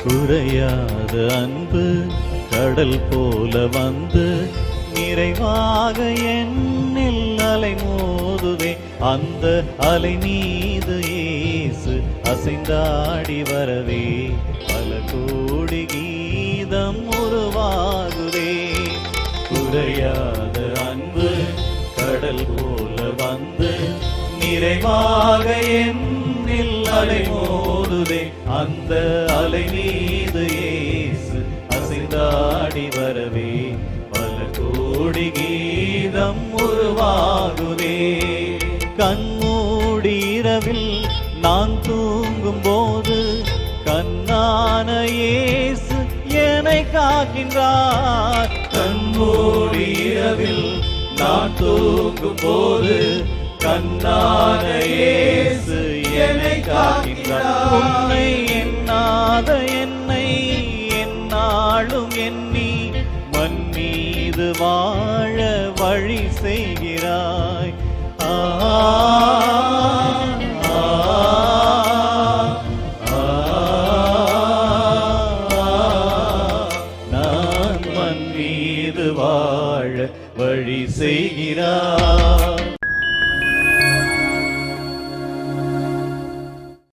குறையாத அன்பு கடல் போல வந்து நிறைவாக என்னில் அலை மோதுதே. அந்த அலை மீது இயேசு அசைந்தாடி வரவே பல கோடி கீதம் உருவாகுதே. குறையாத அன்பு கடல் போல வந்து நிறைவாக என்னில் அலை மோதுதே. அந்த அலை மீது இயேசு அசைந்தாடி வரவே பல கோடி கீதம் உருவாகுதே. கண்மூடி இரவில் நான் தூங்கும் போது கண்ணான இயேசு என்னை காக்கின்றார். கண்மூடி இரவில் நான் தூங்கும் போது கண்ணான இயேசு என்னை காக்கின்றார். உன்னை எண்ணாத என்னை எந்நாளும் எண்ணி மண் மீது வாழ வழி செய்கிறாய். நான் மண் மீது வாழ வழி செய்கிறாய்.